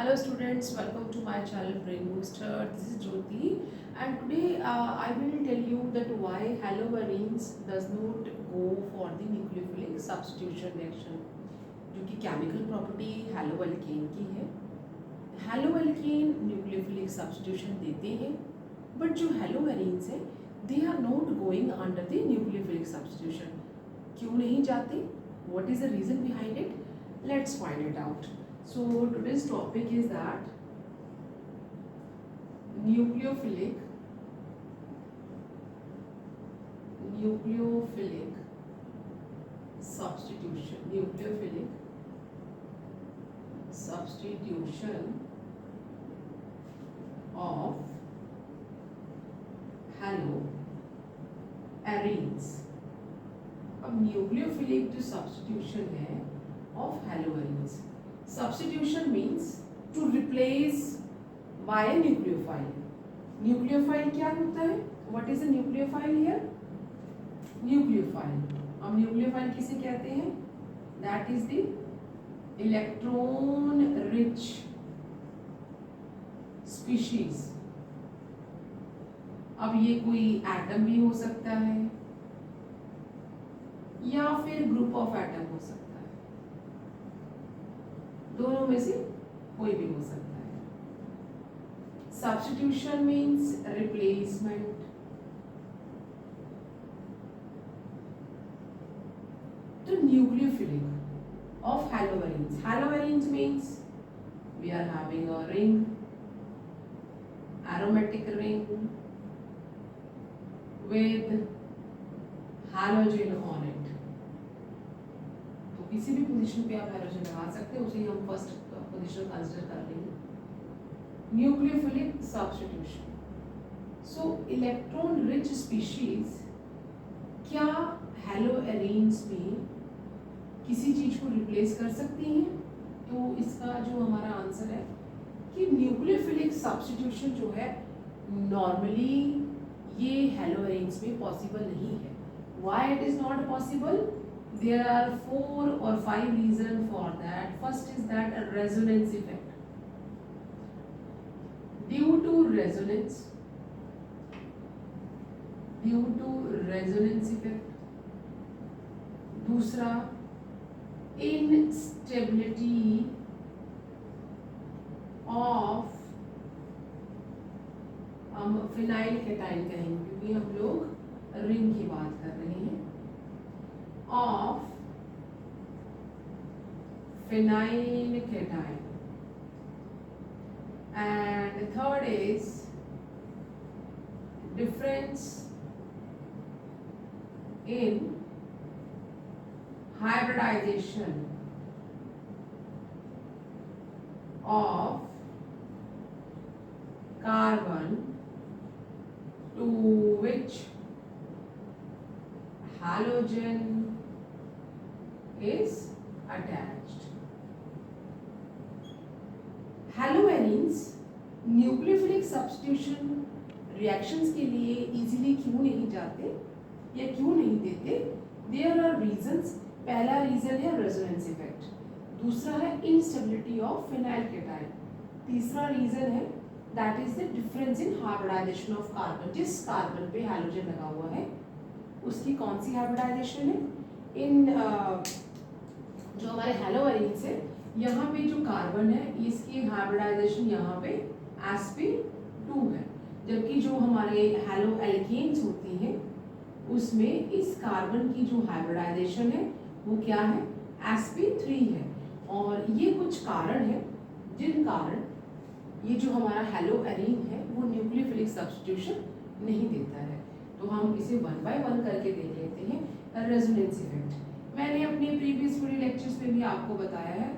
Hello students, welcome to my channel Brain Booster. This is Jyoti and today I will tell you that why haloarenes does not go for the nucleophilic substitution reaction. जो कि chemical property हैलोअल्केन की है. हैलोअल्केन nucleophilic substitution देते हैं but जो haloarenes हैं they are not going under the nucleophilic substitution. क्यों नहीं जाते? What is the reason behind it? Let's find it out. So today's topic is that nucleophilic substitution of haloarenes. अब nucleophilic जो substitution है of हैलोअरेन्स. Substitution means to replace by a nucleophile. Nucleophile क्या होता है? What is a nucleophile here? Nucleophile. अब nucleophile किसे कहते हैं? That is the electron rich species. अब ये कोई एटम भी हो सकता है या फिर ग्रुप ऑफ एटम हो सकता है. दोनों में से कोई भी हो सकता है. Substitution means replacement. तो nucleophilic of haloarenes. Haloarenes means we are having a ring, aromatic ring with halogen on it. किसी भी पोजीशन पे आप हाइड्रोजन लगा सकते हैं, उसे हम फर्स्ट पोजीशन कंसीडर कर लेंगे. Nucleophilic substitution. सो इलेक्ट्रॉन रिच स्पीशीज क्या हैलोअरेन्स में किसी चीज को रिप्लेस कर सकती हैं? तो इसका जो हमारा आंसर है कि न्यूक्लियोफिलिक सब्स्टिट्यूशन जो है नॉर्मली ये हैलोअरेन्स में पॉसिबल नहीं है. Why it is not possible? There are 4 or 5 reasons for that. First is that a resonance effect. Due to resonance effect. दूसरा instability of हम फिनाइल कैटाइन कहेंगे क्योंकि हम लोग रिंग की बात कर रहे हैं. Of phenyl cation. And third is difference in hybridization of carbon to which halogen is attached. Haloarenes nucleophilic substitution reactions के लिए इजीली क्यों नहीं जाते या क्यों नहीं देते? There are reasons. पहला रीजन है रेजोनेंस इफेक्ट. दूसरा है इंस्टेबिलिटी ऑफ फिनाइल कैटाइन. तीसरा रीजन है that is the difference in hybridisation of carbon. जिस कार्बन पे हैलोजन लगा हुआ है उसकी कौन सी हाइब्रिडाइजेशन है? इन जो हमारे हैलोअरेन्स है यहाँ पे जो कार्बन है इसकी हाइब्रिडाइजेशन यहाँ पे sp2 है, जबकि जो हमारे हैलोअल्केन्स होती हैं उसमें इस कार्बन की जो हाइब्रिडाइजेशन है वो क्या है? sp3 है. और ये कुछ कारण है जिन कारण ये जो हमारा हैलोअरेन है वो न्यूक्लियोफिलिक सब्स्टिट्यूशन नहीं देता है. तो हम इसे 1 by 1 करके देख लेते हैं. रेजोनेंस इफेक्ट मैंने अपने प्रीवियस वीडियो लेक्चर्स में भी आपको बताया है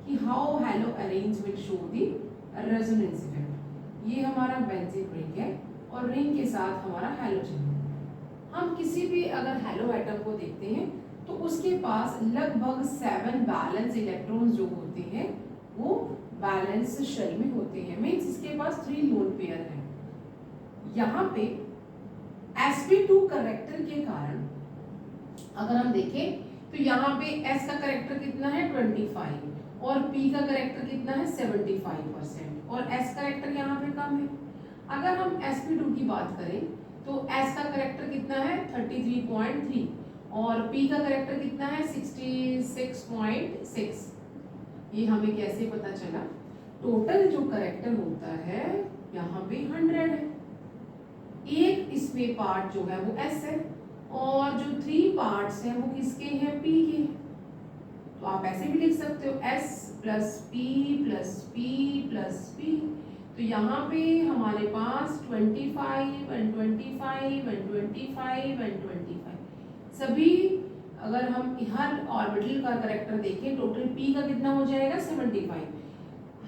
कि how haloarenes will show the resonance effect. ये हमारा बेंजीन रिंग है और रिंग के साथ हमारा हैलोजन है. हम किसी भी अगर हैलो एटम को देखते हैं तो उसके पास लगभग 7 बैलेंस इलेक्ट्रॉन्स जो होते हैं वो बैलेंस शेल में होते हैं. मीन्स इसके पास 3 लोन पेयर है. यहाँ पे sp2 करेक्टर के कारण अगर हम देखें तो यहाँ पे s का करेक्टर कितना है 25 और P का करेक्टर कितना है 75% और S करेक्टर यहाँ पे कम है। अगर हम sp2 की बात करें तो S का करेक्टर कितना है 33.3 और P का करेक्टर कितना है 66.6। ये हमें कैसे पता चला? टोटल जो करेक्टर होता है यहाँ पे 100 है, एक इसमें पार्ट जो है वो S है और जो 3 पार्ट्स हैं वो किसके हैं? P के। तो आप ऐसे भी लिख सकते हो S plus P plus P plus P। तो यहाँ पे हमारे पास 25 and 25 and 25 and 25 सभी, अगर हम हर ऑर्बिटल का करेक्टर देखें टोटल P का कितना हो जाएगा 75।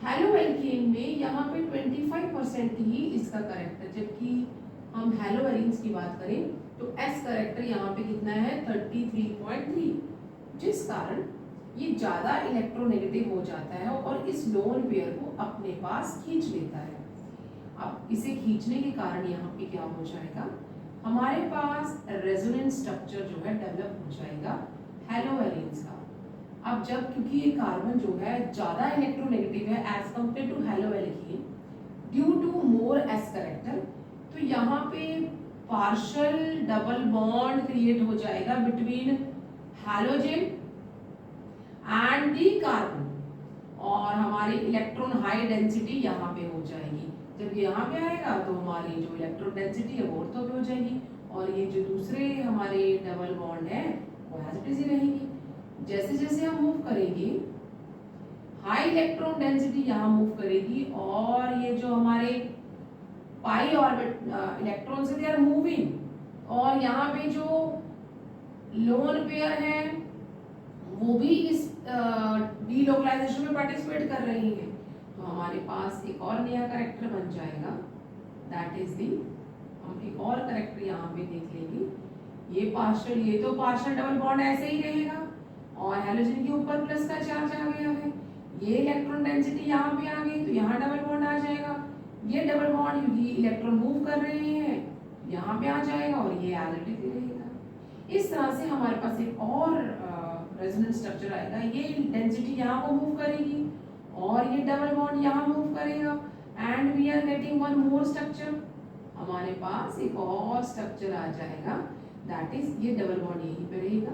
हेलो एल्केन में यहाँ पे 25% ही इसका करेक्टर, जबकि हम हेलो एरीन्स की बात करें तो S करेक्टर यहाँ पे कितना है 33.3, जिस कारण ये ज्यादा इलेक्ट्रोनेगेटिव हो जाता है और इस लोन पेयर को अपने पास खींच लेता है। अब इसे खींचने के कारण यहाँ पे क्या हो जाएगा? हमारे पास रेजोनेंस स्ट्रक्चर जो है डेवलप हो जाएगा हेलो एरीन्स का। अब जब क्योंकि ये कार्बन जो है ज्यादा इलेक्ट्रोनेगेटिव है as compare to halo alkene due to more s character, तो यहाँ पे पार्शियल डबल बॉन्ड क्रिएट हो जाएगा between halogen and the carbon और हमारी इलेक्ट्रॉन हाई डेंसिटी यहाँ पे हो जाएगी। जब ये यहाँ पे आएगा तो हमारी जो इलेक्ट्रॉन डेंसिटी है वो ऑर्थो पे हो जाएगी और ये जो दूसरे हमारे डबल बॉन्ड है वो एज इट इज ही रहेंगी। जैसे जैसे हम मूव करेंगे हाई इलेक्ट्रॉन डेंसिटी यहाँ मूव करेगी और ये जो हमारे pi orbit electrons they are moving और यहाँ पे जो लोन पेयर है वो भी इस डीलोकलाइजेशन में पार्टिसिपेट कर रही है। तो हमारे पास एक और नया करेक्टर बन जाएगा, दैट इज दी, हम एक और करेक्टर यहाँ पे देख लेंगे। ये तो पार्शियल डबल बॉन्ड ऐसे ही रहेगा और हैलोजन के ऊपर प्लस का चार्ज आ गया है, ये इलेक्ट्रॉन डेंसिटी यहाँ पे आ गई तो यहाँ डबल बॉन्ड आ जाएगा। ये डबल बॉन्ड क्योंकि इलेक्ट्रॉन मूव कर रहे हैं यहाँ पे आ जाएगा और ये एज इट इज रहेगा। इस तरह से हमारे पास एक और रेजोनेंस स्ट्रक्चर आएगा, ये डेंसिटी यहाँ को मूव करेगी और ये डबल बॉन्ड यहाँ मूव करेगा and we are getting one more structure. हमारे पास एक और स्ट्रक्चर आ जाएगा, दैट इज ये डबल बॉन्ड यहीं पे रहेगा,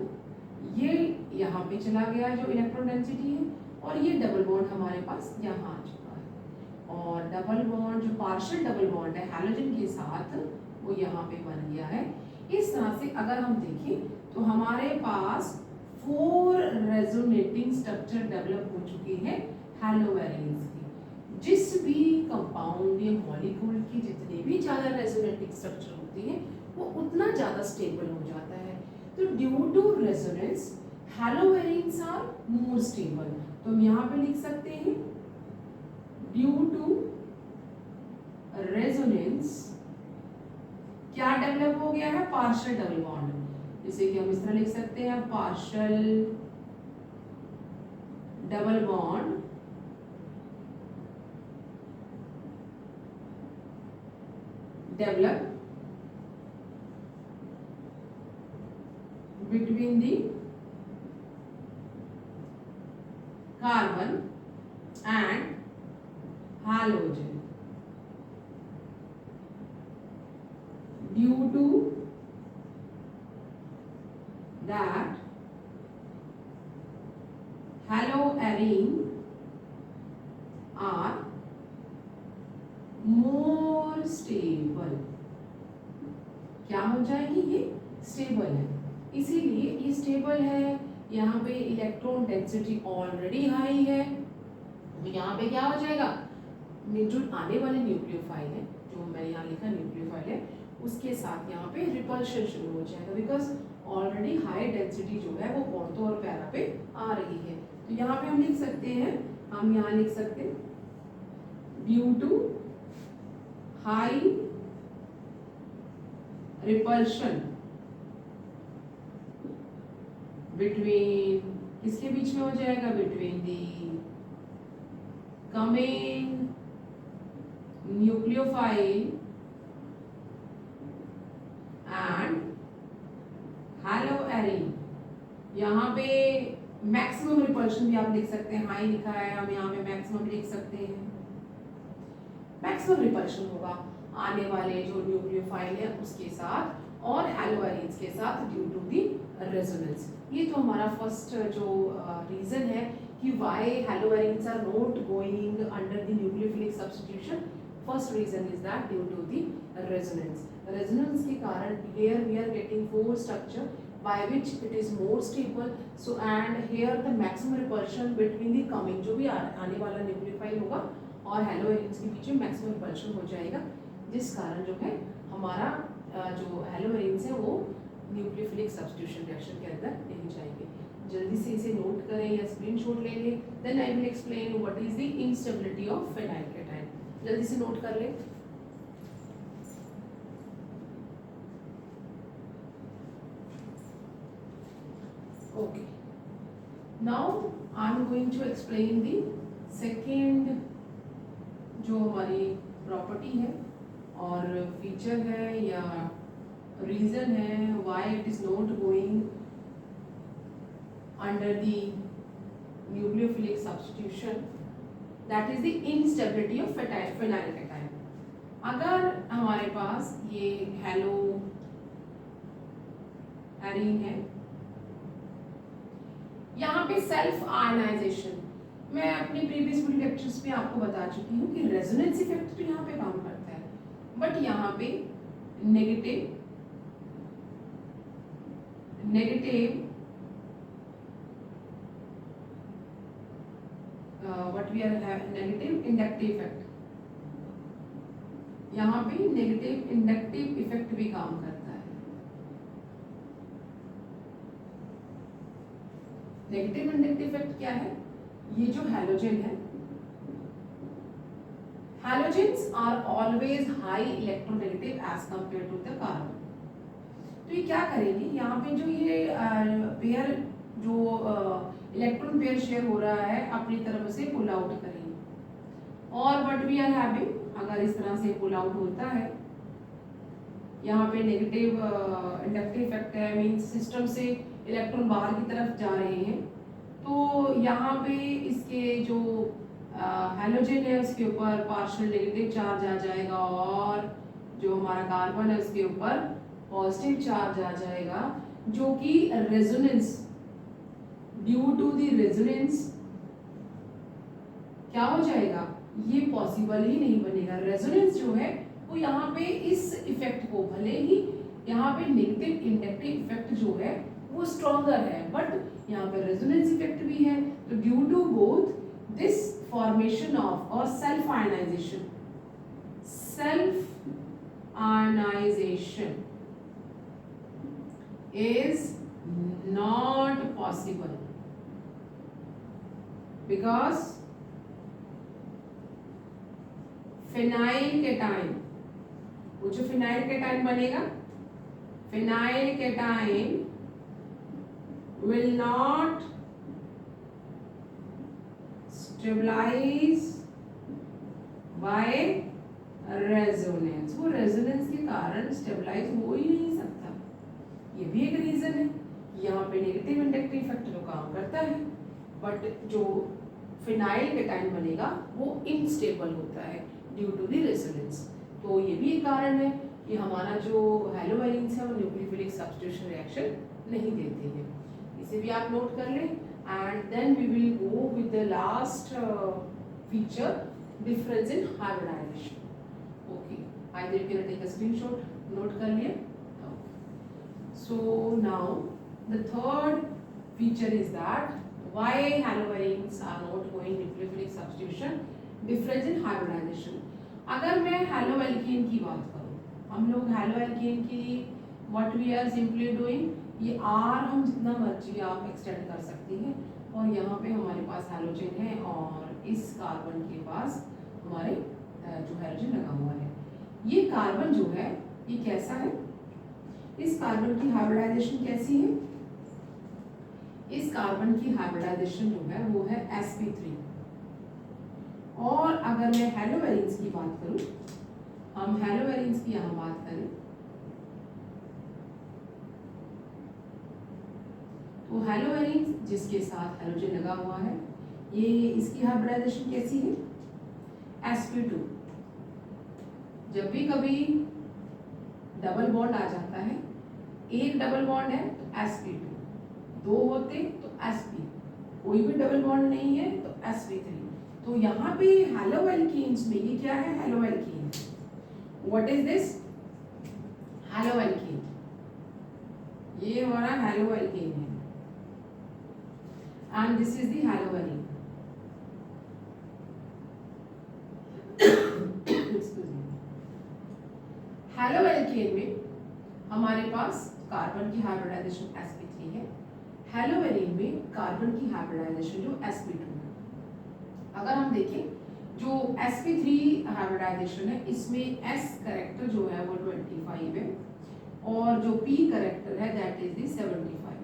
ये यहाँ पे चला गया जो इलेक्ट्रॉन डेंसिटी है और ये डबल बॉन्ड हमारे पास यहाँ आ चुका है और डबल बॉन्ड जो पार्शियल डबल बॉन्ड है हैलोजन के साथ वो यहाँ पे बन गया है। इस तरह से अगर हम देखें तो हमारे पास 4 रेजोनेटिंग स्ट्रक्चर डेवलप हो चुके हैं हेलो एरीन्स की। जिस भी कंपाउंड या मॉलिक्यूल की जितने भी ज्यादा रेजोनेटिंग स्ट्रक्चर होते हैं वो उतना ज्यादा स्टेबल हो जाता है। तो due to resonance halo arenes are more stable. तो हम यहाँ पे लिख सकते हैं ड्यू टू रेजोनेंस क्या डेवलप हो गया है? Partial double bond. जैसे कि हम इस तरह लिख सकते हैं partial double bond develop between the carbon and halogen due to that haloarine are more stable। क्या हो जाएगी? ये स्टेबल है, इसीलिए ये स्टेबल है। यहाँ पे इलेक्ट्रॉन डेंसिटी ऑलरेडी हाई है तो यहाँ पे क्या हो जाएगा? जो आने वाले न्यूक्लियोफाइल है, जो मैंने यहाँ लिखा न्यूक्लियोफाइल है, उसके साथ यहाँ पे रिपल्शन शुरू हो जाएगा बिकॉज ऑलरेडी हाई डेंसिटी जो है वो ऑर्थो और पैरा पे आ रही है। तो यहाँ पे हम लिख सकते हैं, हम यहाँ लिख सकते हैं due to high repulsion between, किसके बीच में हो जाएगा? Between the coming nucleophile and haloarene. यहाँ पे मैक्सिमम रिपल्शन भी आप लिख सकते हैं, हाई लिखा है हम यहाँ पे मैक्सिमम लिख सकते हैं। मैक्सिमम रिपल्शन होगा आने वाले जो न्यूक्लियोफाइल है उसके साथ और हैलोवेरिन्स के साथ ड्यू टू दी रेजोनेंस। ये तो हमारा फर्स्ट जो रीजन है कि why haloarenes are not going under the nucleophilic substitution. First reason is that due to the resonance. Resonance के कारण here we are getting four structure by which it is more stable, so and here the maximum repulsion between the coming जो भी आने वाला nucleophile होगा और हैलोवेरिन्स के बीच में मैक्सिमम रिपल्शन हो जाएगा, जिस कारण जो है हमारा जो हैलोवेरिन्स है वो न्यूक्लियोफिलिक सब्स्टिट्यूशन रिएक्शन के अंदर नहीं जाएंगे। जल्दी से इसे नोट करें या स्क्रीनशॉट ले लें, then I will explain what is the instability of phenyl cation. जल्दी से नोट कर लें। Okay, now I am going to explain the second जो हमारी प्रॉपर्टी है और फीचर है या रीजन है why it is not going under the nucleophilic substitution, that is the instability of phenyl cation। अगर हमारे पास ये हैलोएरीन है, यहाँ पे सेल्फ आयनाइजेशन, मैं अपनी प्रीवियस लेक्चर्स में आपको बता चुकी हूँ कि रेजोनेंस इफेक्ट तो यहाँ पे काम करता है, बट यहाँ पे negative what we are negative inductive effect, यहाँ पे नेगेटिव इंडक्टिव इफेक्ट भी काम करता है। नेगेटिव इंडक्टिव इफेक्ट क्या है? ये जो हैलोजन है, halogens are always high electronegative as compare to the carbon. तो ये क्या करेंगे, यहाँ पे जो ये पेयर जो इलेक्ट्रॉन पेयर शेयर हो रहा है अपनी तरफ से पुल आउट करेंगे, और व्हाट वी आर हैविंग, अगर इस तरह से पुल आउट होता है, यहाँ पे नेगेटिव इंडक्टिव इफेक्ट है, मींस सिस्टम से इलेक्ट्रॉन बाहर की तरफ जा रहे हैं, तो यहाँ पे इसके जो हैलोजन है उसके ऊपर पार्शियल नेगेटिव चार्ज आ जाएगा और जो हमारा कार्बन है उसके ऊपर पॉजिटिव चार्ज आ जाएगा, जो कि resonance, due to the resonance क्या हो जाएगा, ये पॉसिबल ही नहीं बनेगा। रेजोनेंस जो है वो यहाँ पे इस इफेक्ट को, भले ही यहाँ पे नेगेटिव इंडक्टिव इफेक्ट जो है वो स्ट्रॉन्गर है, बट यहाँ पे रेजोनेंस इफेक्ट भी है, तो due to both this formation of or self ionization is not possible because phenyl cation, वो जो phenyl cation बनेगा, phenyl cation will not stabilise by resonance, वो रेजोनेंस के कारण स्टेबलाइज हो ही नहीं सकता। ये भी एक रीजन है। यहाँ पे नेगेटिव इंडक्टिव इफेक्ट जो काम करता है, बट जो फिनाइल कैटायन बनेगा वो इनस्टेबल होता है ड्यू टू द रेजोनेंस। तो ये भी एक कारण है कि हमारा जो हैलोवेरिन्स है वो न्यूक्लियोफिलिक सब्स्टिट्यूशन रिएक्शन नहीं देते हैं। इसे भी आप नोट कर लें। And then we will go with the last feature, difference in hybridization. Okay, either you can take a screenshot, note कर लिया। So now the third feature is that why haloverins are not going nucleophilic substitution, difference in hybridization। अगर मैं haloalkane की बात करूँ, हम लोग haloalkane की what we are simply doing, ये R हम जितना मर्जी आप एक्सटेंड कर सकते हैं, और यहाँ पे हमारे पास हैलोजन है और इस कार्बन के पास हमारे जो हैलोजन लगा हुआ है। ये कार्बन जो है ये कैसा है, इस कार्बन की हाइब्रिडाइजेशन कैसी है, इस कार्बन की हाइब्रिडाइजेशन जो है वो है sp3। और अगर मैं हैलोवेरिन्स की बात करूँ, हम हैलोवेरिन्स की यहाँ बात करें तो हैलोवेरिन जिसके साथ हैलोजन लगा हुआ है, ये इसकी हाइब्रिडाइजेशन कैसी है? sp2। जब भी कभी डबल बॉन्ड आ जाता है, एक डबल बॉन्ड है तो sp2, दो होते तो sp, कोई भी डबल बॉन्ड नहीं है तो sp3। तो यहाँ पे हैलोएल्कीन्स में ये क्या है? Haloalkane. What is this? Haloalkane. ये हमारा हैलोएल्कीन है and this is the haloarene. Haloalkane में हमारे पास कार्बन की हाइब्रिडाइजेशन sp3 है, हैलोवेरिन में कार्बन की हाइब्रिडाइजेशन जो sp2 है। अगर हम देखें जो sp3 हाइब्रिडाइजेशन है, इसमें s करेक्टर जो है वो 25 है और जो p करेक्टर है दैट इज दी 75।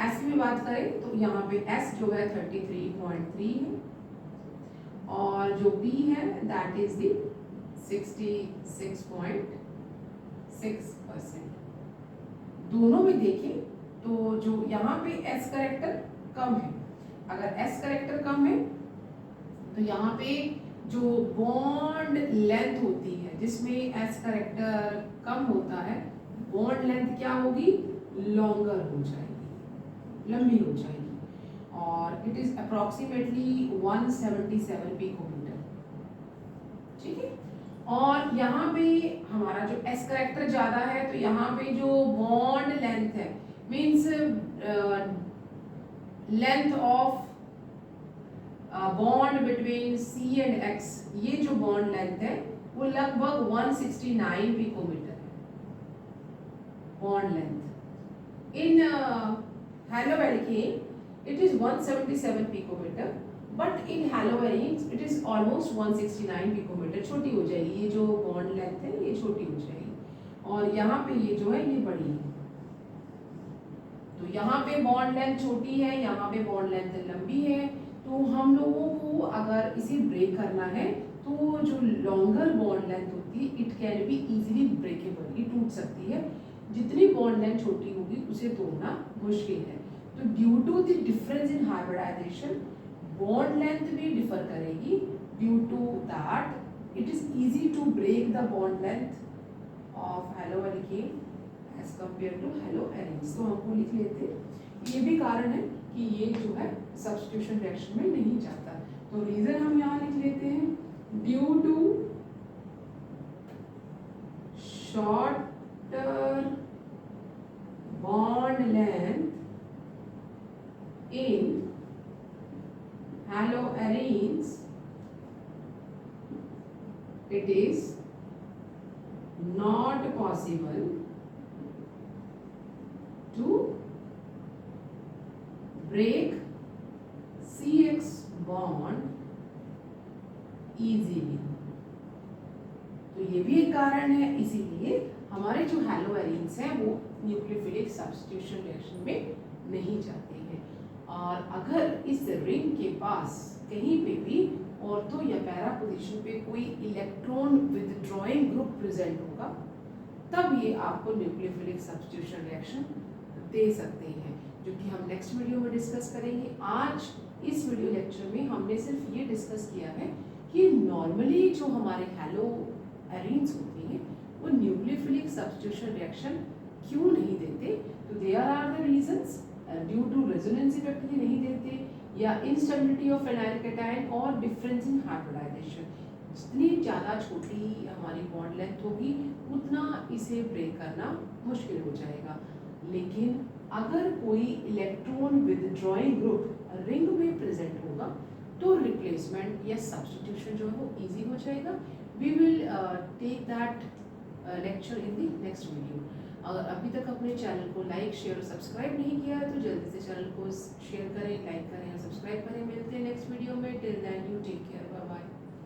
s की बात करें तो यहाँ पे s जो है 33.3 है और जो p है दैट इज दी 66.6%। दोनों में देखें तो जो यहाँ पे s करेक्टर कम है, अगर s करेक्टर कम है तो यहाँ पे जो बॉन्ड लेंथ होती है जिसमें s करेक्टर कम होता है, बॉन्ड लेंथ क्या होगी? लॉन्गर हो जाएगी, लंबी हो जाएगी और इट इज अप्रोक्सीमेटली 177 पिकोमीटर। ठीक है। और यहाँ पे हमारा जो s करेक्टर ज्यादा है तो यहाँ पे जो बॉन्ड लेंथ है means length of bond between C and X, ये जो बॉन्ड लेंथ है वो लगभग 169 पिकोमीटर है bond length. In haloalkane it is 177 picometer but in haloarene it is almost 169 picometer. छोटी हो जाएगी, ये जो बॉन्ड लेंथ है ये छोटी हो जाएगी और यहाँ पे ये जो है ये बड़ी है। तो यहाँ पे बॉन्ड लेंथ छोटी है, यहाँ पे बॉन्ड लेंथ लंबी है। तो हम लोगों को अगर इसे ब्रेक करना है तो जो लॉन्गर बॉन्ड लेंथ होती है it can be easily breakable, ये टूट सकती है। जितनी बॉन्ड लेंथ छोटी होगी उसे तोड़ना मुश्किल है। तो due to the difference in hybridization bond length भी डिफर करेगी। Due to that it is easy to break the bond length of haloalkane as compare to haloarenes. तो हमको लिख लेते हैं ये भी कारण है कि ये जो है सब्स्टिट्यूशन रिएक्शन में नहीं जाता। तो रीजन हम यहाँ लिख लेते हैं due to shorter bond length in haloarenes it is not possible to break CX bond easily। तो ये भी एक कारण है, इसीलिए हमारे जो हैलोएरिन्स हैं वो न्यूक्लियोफिलिक सब्स्टिट्यूशन रिएक्शन में नहीं जाते हैं। और अगर इस रिंग के पास कहीं पे भी ऑर्थो या पैरा पोजीशन पे कोई इलेक्ट्रॉन विथड्रॉइंग ग्रुप प्रेजेंट होगा तब ये आपको न्यूक्लियोफिलिक सब्स्टिट्यूशन रिएक्शन दे सकते हैं, जो कि हम नेक्स्ट वीडियो में डिस्कस करेंगे। आज इस वीडियो लेक्चर में हमने सिर्फ ये डिस्कस किया है कि नॉर्मली जो हमारे हैलोएरिन्स होते हैं वो न्यूक्लियोफिलिक सब्स्टिट्यूशन रिएक्शन क्यों नहीं देते। तो there are the reasons, due to resonance effect ही नहीं देते या इंस्टेबिलिटी ऑफ फेनाइल कैटायन और डिफरेंस इन हाइब्रिडाइजेशन। जितनी ज़्यादा छोटी हमारी बॉन्ड लेंथ होगी उतना इसे ब्रेक करना मुश्किल हो जाएगा। लेकिन अगर कोई इलेक्ट्रॉन विथड्रॉइंग ग्रुप रिंग में प्रेजेंट होगा तो रिप्लेसमेंट या सब्स्टिट्यूशन जो है वो इजी हो जाएगा। We will take that lecture in the next video. अगर अभी तक अपने चैनल को लाइक शेयर और सब्सक्राइब नहीं किया है तो जल्दी से चैनल को शेयर करें, लाइक करें और सब्सक्राइब करें। मिलते हैं नेक्स्ट वीडियो में। Till then you take care.